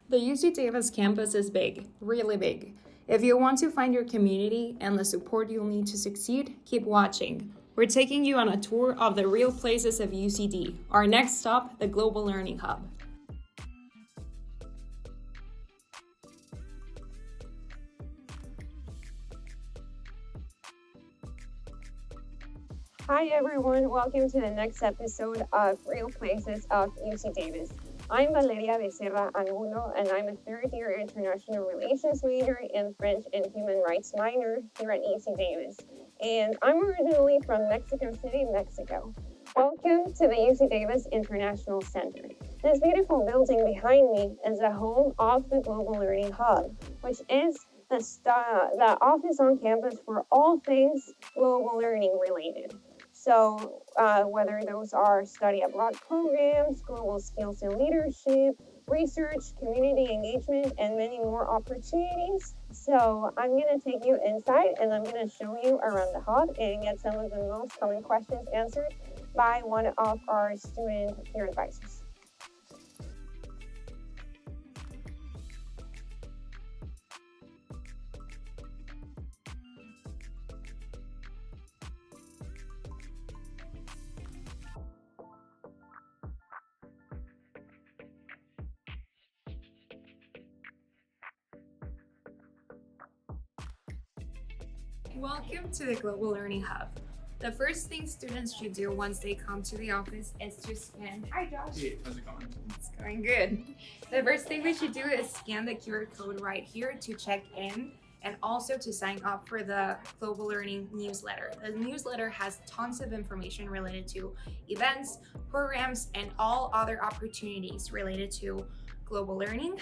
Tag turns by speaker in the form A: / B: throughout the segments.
A: The UC Davis campus is big, really big. If you want to find your community and the support you'll need to succeed, keep watching. We're taking you on a tour of the Real Places of UCD. Our next stop, the Global Learning Hub.
B: Hi everyone, welcome to the next episode of Real Places of UC Davis. I'm Valeria Becerra Angulo, and I'm a third-year international relations major and French and human rights minor here at UC Davis. And I'm originally from Mexico City, Mexico. Welcome to the UC Davis International Center. This beautiful building behind me is the home of the Global Learning Hub, which is the office on campus for all things global learning related. So whether those are study abroad programs, global skills and leadership, research, community engagement, and many more opportunities. So I'm going to take you inside and I'm going to show you around the hub and get some of the most common questions answered by one of our student peer advisors.
A: Welcome to the Global Learning Hub. The first thing students should do once they come to the office is to scan. Hi, Josh.
C: Hey, how's it going?
A: It's going good. The first thing we should do is scan the QR code right here to check in and also to sign up for the Global Learning newsletter. The newsletter has tons of information related to events, programs, and all other opportunities related to global learning.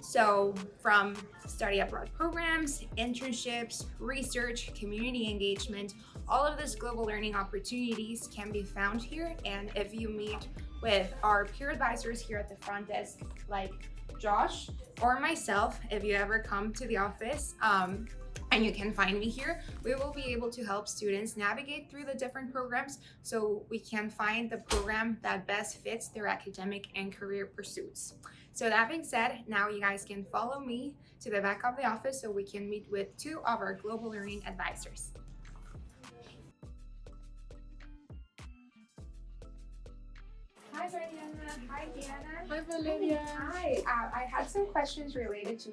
A: So from study abroad programs, internships, research, community engagement, all of these global learning opportunities can be found here. And if you meet with our peer advisors here at the front desk, like Josh or myself, if you ever come to the office, and you can find me here, we will be able to help students navigate through the different programs so we can find the program that best fits their academic and career pursuits. So that being said, now you guys can follow me to the back of the office so we can meet with two of our global learning advisors. Hi, Mariana. Hi, Diana.
D: Hi, Valeria.
A: Hi. I had some questions related to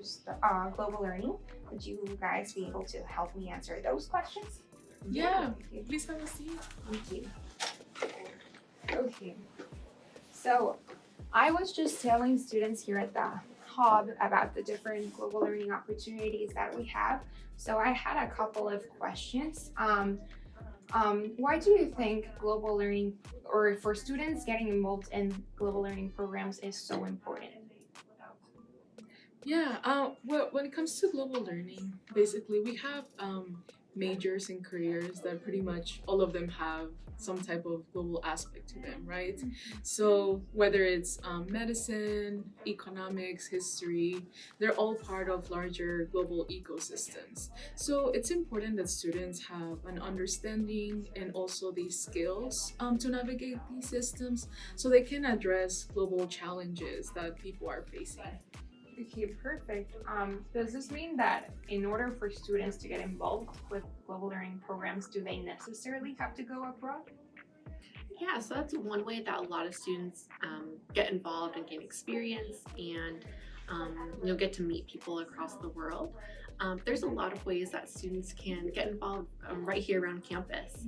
A: global learning. Would you guys be able to help me answer those questions?
D: Yeah, please have a seat.
A: Thank you. Okay. So I was just telling students here at the hub about the different global learning opportunities that we have. So I had a couple of questions. Why do you think global learning, or for students getting involved in global learning programs, is so important?
D: Yeah, well, when it comes to global learning, basically we have majors and careers that pretty much all of them have some type of global aspect to them, right? So whether it's medicine, economics, history, they're all part of larger global ecosystems. So it's important that students have an understanding and also these skills to navigate these systems so they can address global challenges that people are facing.
A: Okay, perfect. Does this mean that in order for students to get involved with global learning programs, do they necessarily have to go abroad?
E: Yeah, so that's one way that a lot of students get involved and gain experience and get to meet people across the world. There's a lot of ways that students can get involved right here around campus.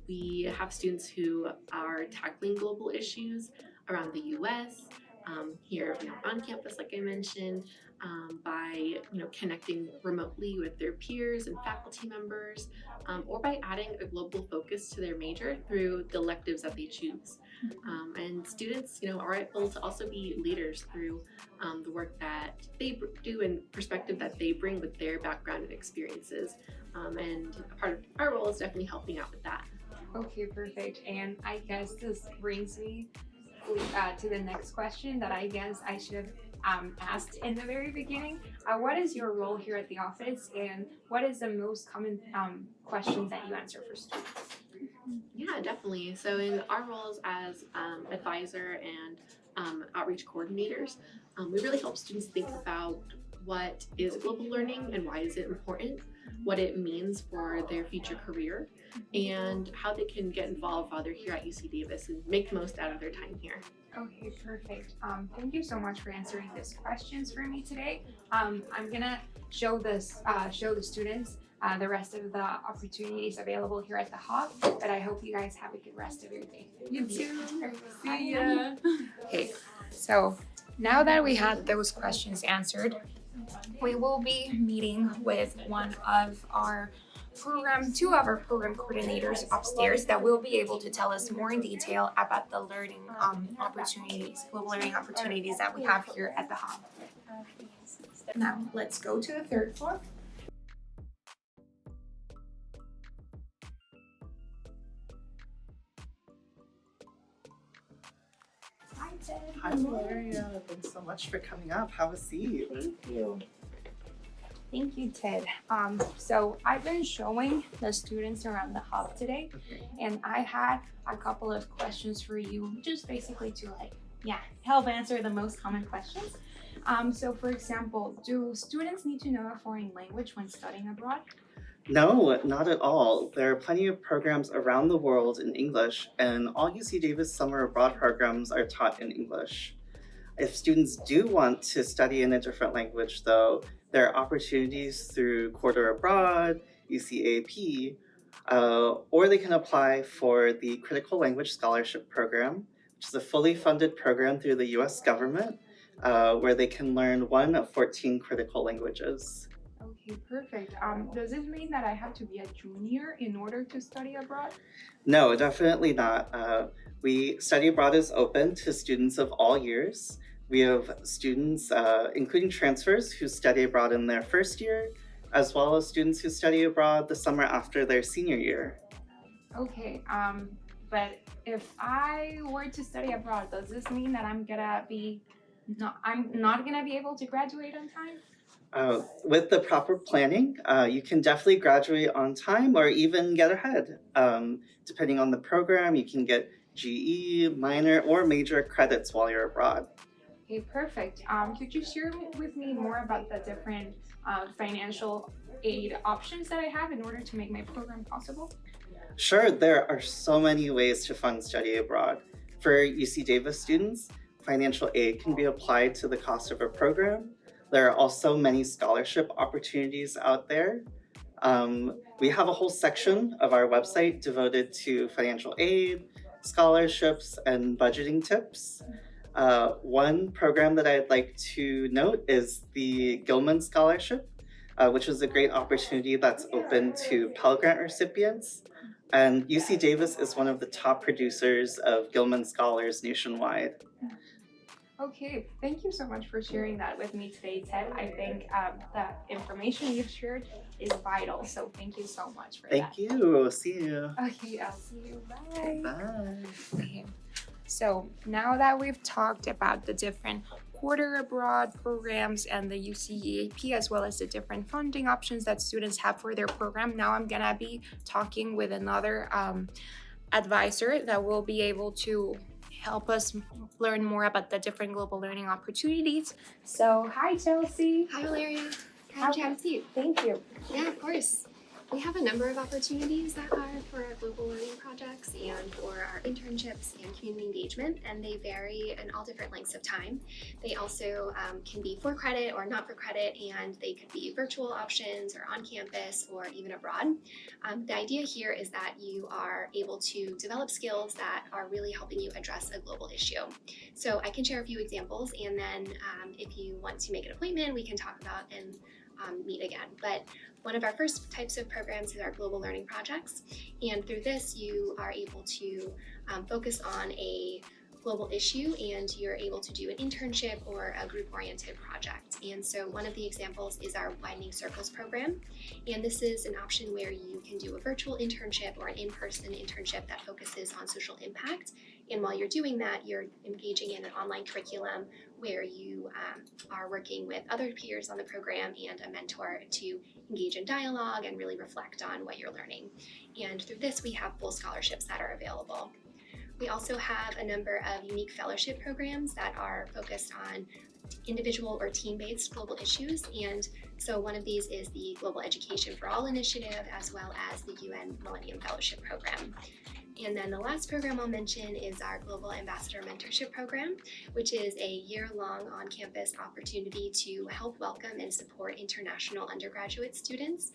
E: We have students who are tackling global issues around the US, here on campus, like I mentioned, by connecting remotely with their peers and faculty members, or by adding a global focus to their major through the electives that they choose. And students, are able to also be leaders through the work that they do and perspective that they bring with their background and experiences. And a part of our role is definitely helping out with that.
A: Okay, perfect. And I guess this brings me to the next question that I guess I should have asked in the very beginning. What is your role here at the office, and what is the most common questions that you answer for students?
E: Yeah, definitely. So in our roles as advisor and outreach coordinators. We really help students think about what is global learning and why is it important, what it means for their future career, and how they can get involved while they're here at UC Davis and make the most out of their time here.
A: Okay, perfect. Thank you so much for answering these questions for me today. I'm gonna show the students the rest of the opportunities available here at the Hub, but I hope you guys have a good rest of your day.
D: You too.
A: Bye.
D: See ya.
A: Okay, so now that we had those questions answered, we will be meeting with two of our program coordinators upstairs that will be able to tell us more in detail about the learning global learning opportunities that we have here at the Hub. Now, let's go to the third floor. Hi, Ted.
C: Hi, Valeria. Thanks so much for coming up. Have a seat.
A: Thank you. Thank you, Ted. So I've been showing the students around the Hub today, and I had a couple of questions for you, just basically to help answer the most common questions. So for example, do students need to know a foreign language when studying abroad?
C: No, not at all. There are plenty of programs around the world in English, and all UC Davis summer abroad programs are taught in English. If students do want to study in a different language, though, there are opportunities through Quarter Abroad, UCAP, or they can apply for the Critical Language Scholarship Program, which is a fully funded program through the US government, where they can learn one of 14 critical languages.
A: Okay, perfect. Does this mean that I have to be a junior in order to study abroad?
C: No, definitely not. Study abroad is open to students of all years. We have students, including transfers, who study abroad in their first year, as well as students who study abroad the summer after their senior year.
A: Okay, but if I were to study abroad, does this mean that I'm not gonna be able to graduate on time?
C: With the proper planning, you can definitely graduate on time or even get ahead. Depending on the program, you can get GE, minor, or major credits while you're abroad.
A: Okay, perfect. Could you share with me more about the different financial aid options that I have in order to make my program possible?
C: Sure, there are so many ways to fund study abroad. For UC Davis students, financial aid can be applied to the cost of a program. There are also many scholarship opportunities out there. We have a whole section of our website devoted to financial aid, scholarships, and budgeting tips. One program that I'd like to note is the Gilman Scholarship, which is a great opportunity that's open to Pell Grant recipients. And UC Davis is one of the top producers of Gilman Scholars nationwide.
A: Okay, thank you so much for sharing that with me today, Ted. I think the information you've shared is vital, so thank you so much for that.
C: Thank you. See you.
A: Okay, I'll see you. Bye.
C: Bye.
A: Okay. So now that we've talked about the different quarter abroad programs and the UCEAP, as well as the different funding options that students have for their program, now I'm gonna be talking with another advisor that will be able to help us learn more about the different global learning opportunities. So hi, Chelsea.
F: Hi, Valeria. Glad to have you.
A: Thank you.
F: Yeah, of course. We have a number of opportunities that are for our global learning projects and for our internships and community engagement, and they vary in all different lengths of time. They also can be for credit or not for credit, and they could be virtual options or on campus or even abroad. The idea here is that you are able to develop skills that are really helping you address a global issue. So I can share a few examples, and then if you want to make an appointment, we can talk about and meet again. But one of our first types of programs is our global learning projects, and through this you are able to focus on a global issue, and you're able to do an internship or a group-oriented project. And so one of the examples is our Widening Circles program, and this is an option where you can do a virtual internship or an in-person internship that focuses on social impact. And while you're doing that, you're engaging in an online curriculum where you are working with other peers on the program and a mentor to engage in dialogue and really reflect on what you're learning. And through this, we have full scholarships that are available. We also have a number of unique fellowship programs that are focused on individual or team-based global issues. And so one of these is the Global Education for All initiative, as well as the UN Millennium Fellowship Program. And then the last program I'll mention is our Global Ambassador Mentorship Program, which is a year-long on-campus opportunity to help welcome and support international undergraduate students.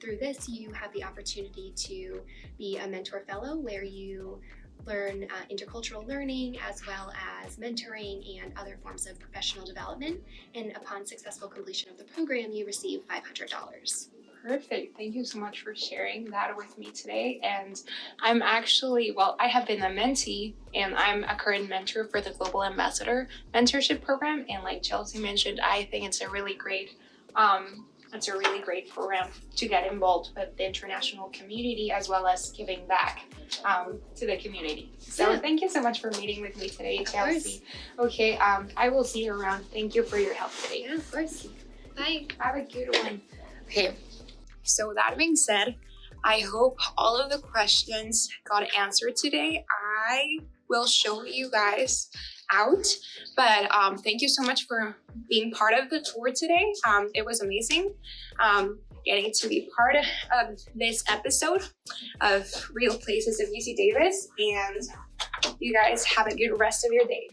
F: Through this, you have the opportunity to be a mentor fellow where you learn intercultural learning as well as mentoring and other forms of professional development. And upon successful completion of the program, you receive $500.
A: Perfect. Thank you so much for sharing that with me today. And I'm actually, I have been a mentee and I'm a current mentor for the Global Ambassador Mentorship Program. And like Chelsea mentioned, I think it's a really great program to get involved with the international community as well as giving back to the community. So thank you so much for meeting with me today, Chelsea. Okay, I will see you around. Thank you for your help today.
F: Yeah, of course. Bye.
A: Have a good one. Okay, so that being said, I hope all of the questions got answered today. I will show you guys out, but thank you so much for being part of the tour today. It was amazing getting to be part of this episode of Real Places of UC Davis, and you guys have a good rest of your day.